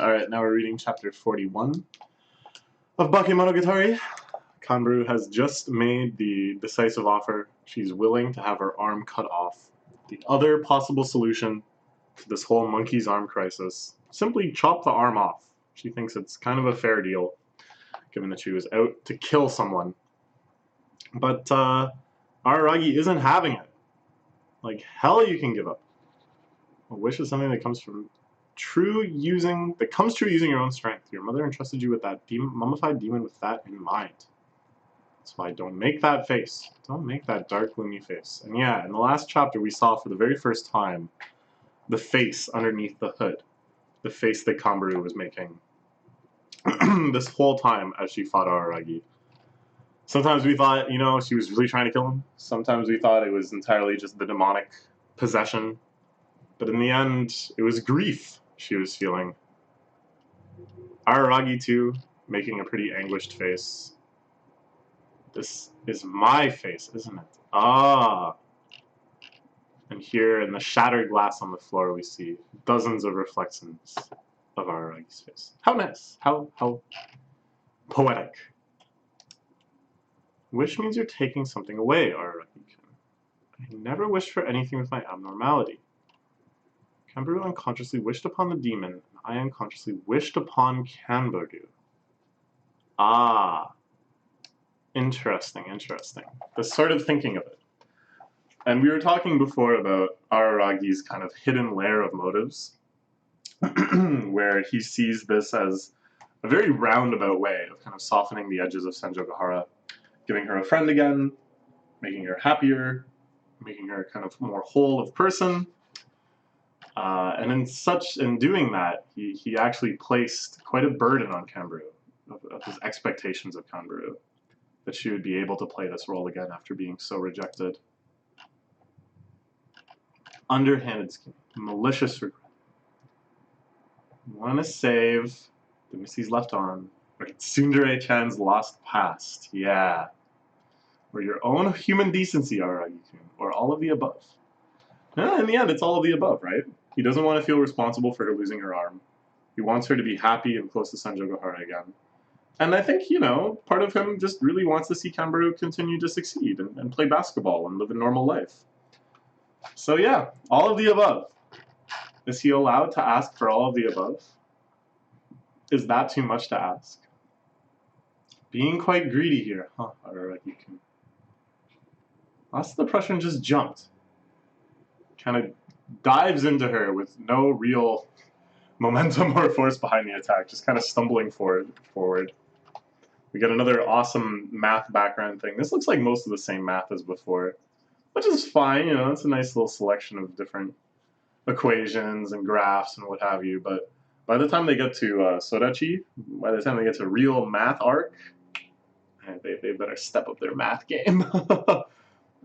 Alright, now we're reading chapter 41 of Bakemonogatari. Kanbaru has just made the decisive offer. She's willing to have her arm cut off. The other possible solution to this whole monkey's arm crisis, simply chop the arm off. She thinks it's kind of a fair deal, given that she was out to kill someone. But Araragi isn't having it. Like hell you can give up. A wish is something that comes true using your own strength. Your mother entrusted you with that mummified demon with that in mind. That's why don't make that face. Don't make that dark, gloomy face. And yeah, in the last chapter we saw for the very first time the face underneath the hood. The face that Kanbaru was making this whole time as she fought Araragi. Sometimes we thought, you know, she was really trying to kill him. Sometimes we thought it was entirely just the demonic possession. But in the end, it was grief she was feeling. Araragi, too, making a pretty anguished face. This is my face, isn't it? Ah! And here, in the shattered glass on the floor, we see dozens of reflections of Araragi's face. How nice! How poetic. Wish means you're taking something away, Araragi-kun. I never wished for anything with my abnormality. Kanbaru unconsciously wished upon the demon, and I unconsciously wished upon Kanbaru. Ah. Interesting, interesting. The sort of thinking of it. And we were talking before about Araragi's kind of hidden layer of motives, where he sees this as a very roundabout way of kind of softening the edges of Senjogahara, giving her a friend again, making her happier, making her kind of more whole of person. And in doing that, he actually placed quite a burden on Kanbaru, of his expectations of Kanbaru, that she would be able to play this role again after being so rejected. Underhanded scheme, malicious regret. You want to save the Missy's left arm, or Tsundere-chan's lost past, yeah. Or your own human decency, Araragi-kun, or all of the above. In the end, it's all of the above, right? He doesn't want to feel responsible for her losing her arm. He wants her to be happy and close to Senjogahara again. And I think, you know, part of him just really wants to see Kanbaru continue to succeed and play basketball and live a normal life. So yeah, all of the above. Is he allowed to ask for all of the above? Is that too much to ask? Being quite greedy here, huh, Araragi-kun? Last the Prussian just jumped. Kind of dives into her with no real momentum or force behind the attack, just kind of stumbling forward. We get another awesome math background thing. This looks like most of the same math as before, which is fine, you know, it's a nice little selection of different equations and graphs and what have you, but by the time they get to Sodachi, by the time they get to real math arc, they better step up their math game.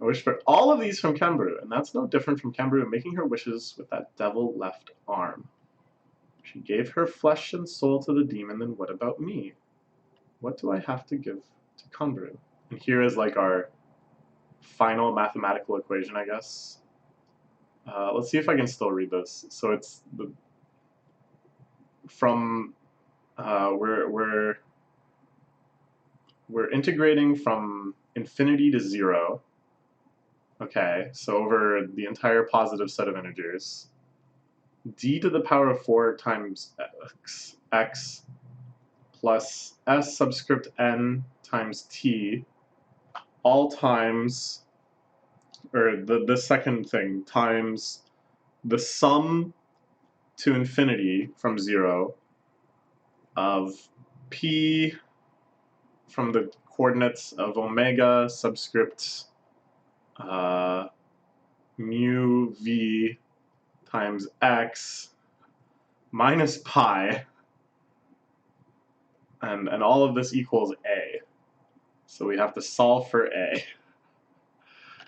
I wish for all of these from Kanbaru, and that's no different from Kanbaru making her wishes with that devil left arm. She gave her flesh and soul to the demon, then what about me? What do I have to give to Kanbaru? And here is like our final mathematical equation, I guess. Let's see if I can still read this. So it's we're integrating from infinity to 0. Okay, so over the entire positive set of integers, d to the power of 4 times x plus s subscript n times t, all times, or the second thing, times the sum to infinity from 0 of p from the coordinates of omega subscript mu v times x minus pi, and all of this equals a. So we have to solve for a.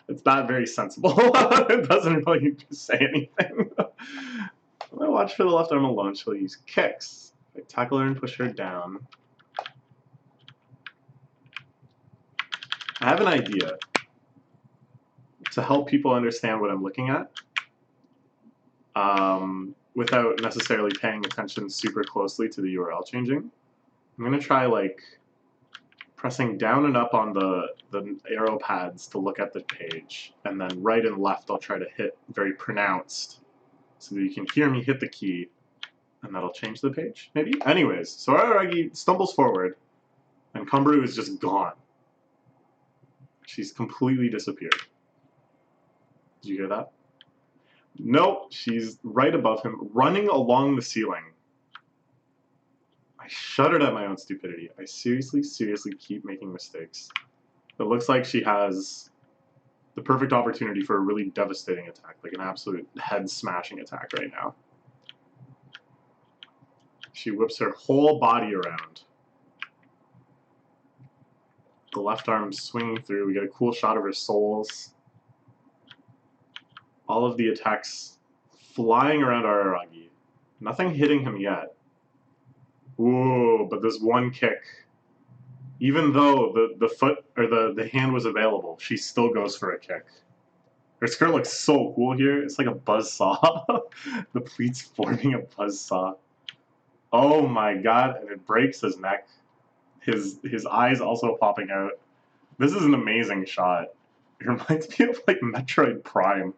It's not very sensible. It doesn't really say anything. When I watch for the left arm alone, she'll use kicks. I tackle her and push her down. I have an idea to help people understand what I'm looking at. without necessarily paying attention super closely to the URL changing. I'm going to try like pressing down and up on the arrow pads to look at the page, and then right and left I'll try to hit very pronounced so that you can hear me hit the key, and that'll change the page, maybe? Anyways, so Araragi stumbles forward, and Kumbaru is just gone. She's completely disappeared. Did you hear that? Nope, she's right above him, running along the ceiling. I shuddered at my own stupidity. I seriously keep making mistakes. It looks like she has the perfect opportunity for a really devastating attack, like an absolute head-smashing attack right now. She whips her whole body around. The left arm swinging through. We get a cool shot of her soles. All of the attacks flying around Araragi. Nothing hitting him yet. Ooh, but this one kick. Even though the foot or the hand was available, she still goes for a kick. Her skirt looks so cool here. It's like a buzzsaw. The pleats forming a buzzsaw. Oh my god, and it breaks his neck. His eyes also popping out. This is an amazing shot. It reminds me of like Metroid Prime.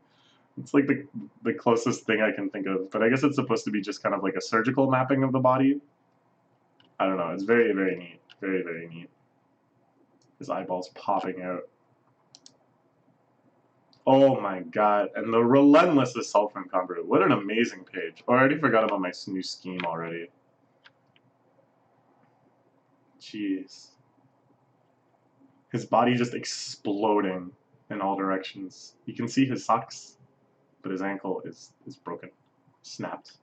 It's like the closest thing I can think of. But I guess it's supposed to be just kind of like a surgical mapping of the body. I don't know. It's very neat. Very neat. His eyeballs popping out. Oh my god. And the relentless assault from Kumbaru. What an amazing page. Oh, I already forgot about my new scheme already. Jeez. His body just exploding in all directions. You can see his socks, but his ankle is broken. Snapped.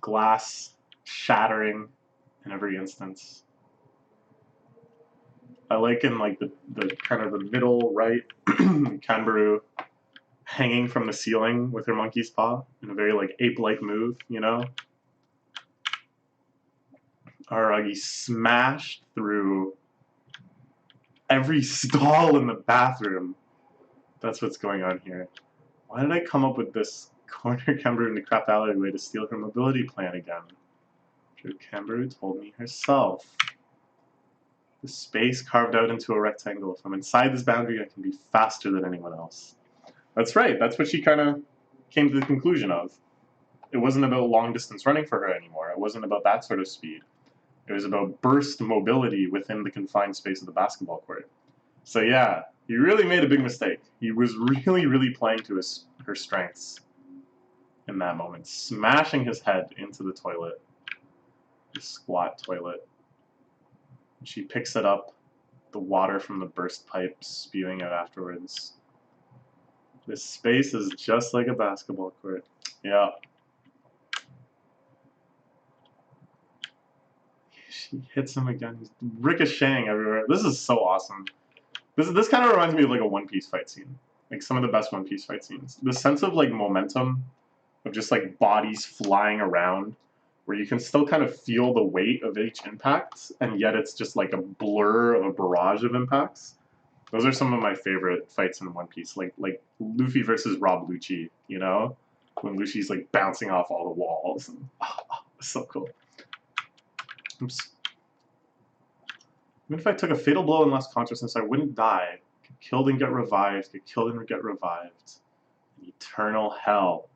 Glass shattering in every instance. I like in like the kind of the middle right, Kanbaru hanging from the ceiling with her monkey's paw in a very like ape-like move, you know? Araragi smashed through every stall in the bathroom. That's what's going on here. Why did I come up with this corner Kanbaru in the crap alleyway to steal her mobility plan again? Kanbaru told me herself. The space carved out into a rectangle. If I'm inside this boundary, I can be faster than anyone else. That's right. That's what she kind of came to the conclusion of. It wasn't about long-distance running for her anymore. It wasn't about that sort of speed. It was about burst mobility within the confined space of the basketball court. So yeah, he really made a big mistake. He was really playing to her strengths in that moment, smashing his head into the toilet, the squat toilet. She picks it up, the water from the burst pipe spewing out afterwards. This space is just like a basketball court. Yeah. She hits him again. He's ricocheting everywhere. This is so awesome. This kind of reminds me of like a One Piece fight scene. Like some of the best One Piece fight scenes. The sense of like momentum, of just like bodies flying around, where you can still kind of feel the weight of each impact, and yet it's just like a blur of a barrage of impacts. Those are some of my favorite fights in One Piece, like Luffy versus Rob Lucci, you know? When Lucci's like bouncing off all the walls. And, it's so cool. Oops. Even if I took a fatal blow and lost consciousness, I wouldn't die. Get killed and get revived, get killed and get revived. Eternal hell.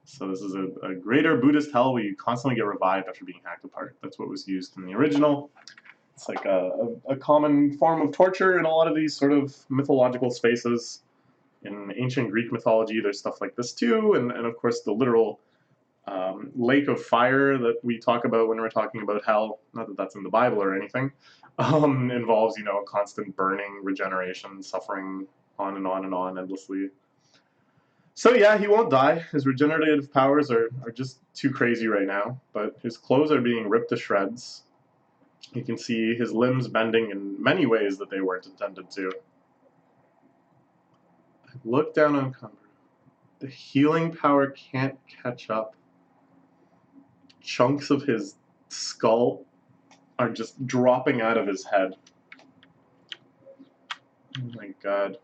So this is a greater Buddhist hell where you constantly get revived after being hacked apart. That's what was used in the original. It's like a common form of torture in a lot of these sort of mythological spaces. In ancient Greek mythology, there's stuff like this too, and of course the literal lake of fire that we talk about when we're talking about hell, not that that's in the Bible or anything, involves, you know, constant burning, regeneration, suffering, on and on endlessly. So yeah, he won't die. His regenerative powers are just too crazy right now, but his clothes are being ripped to shreds. You can see his limbs bending in many ways that they weren't intended to. Look down on Kumbaru. The healing power can't catch up. Chunks of his skull are just dropping out of his head. Oh my god.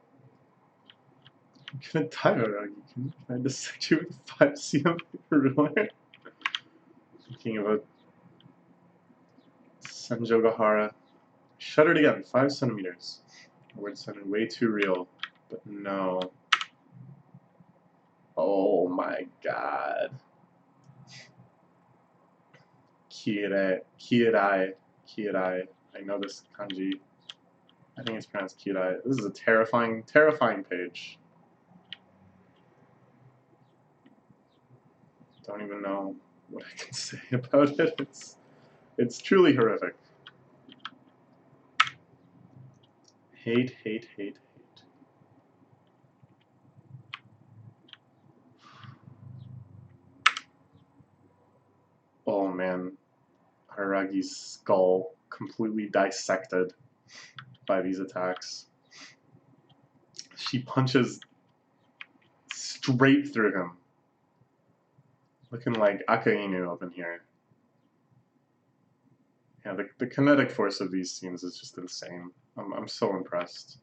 I'm gonna die, Aragi. Can I dissect you with a 5 cm ruler? Thinking about Senjogahara. Shuddered again, 5 centimeters. The word sounded way too real, but no. Oh my god. Kirai. I know this kanji. I think it's pronounced Kirai. This is a terrifying, terrifying page. Don't even know what I can say about it. It's truly horrific. Hate, hate, hate, hate. Oh man. Haragi's skull completely dissected by these attacks. She punches straight through him. Looking like Akainu up in here. Yeah, the kinetic force of these scenes is just insane. I'm so impressed.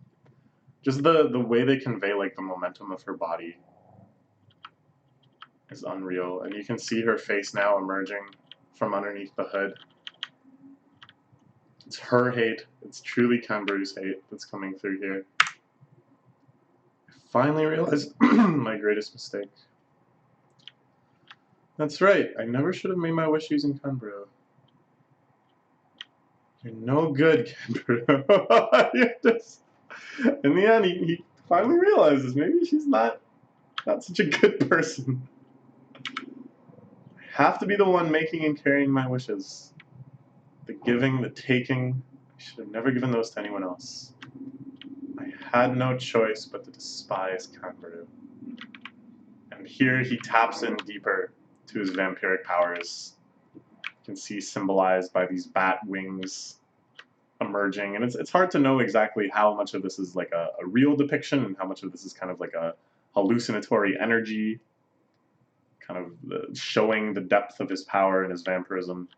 Just the way they convey like the momentum of her body is unreal. And you can see her face now emerging from underneath the hood. It's her hate. It's truly Kanbaru's hate that's coming through here. I finally realized my greatest mistake. That's right. I never should have made my wish using Kanbaru. You're no good, Kanbaru. In the end, he finally realizes maybe she's not such a good person. I have to be the one making and carrying my wishes. The giving, the taking, I should have never given those to anyone else. I had no choice but to despise Kanbaru. And here he taps in deeper to his vampiric powers. You can see symbolized by these bat wings emerging, and it's hard to know exactly how much of this is like a real depiction and how much of this is kind of like a hallucinatory energy, kind of showing the depth of his power and his vampirism.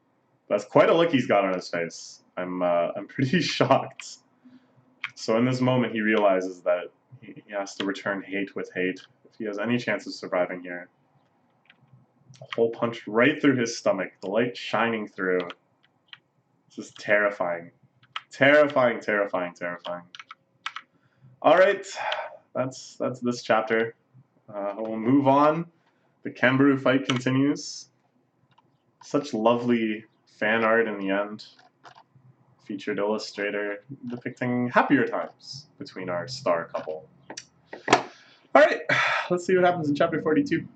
That's quite a look he's got on his face. I'm pretty shocked. So in this moment, he realizes that he has to return hate with hate if he has any chance of surviving here. A hole punch right through his stomach, the light shining through. This is terrifying. Terrifying, terrifying, terrifying. All right, that's this chapter. We'll move on. The Kanbaru fight continues. Such lovely fan art in the end. Featured illustrator depicting happier times between our star couple. All right, let's see what happens in chapter 42.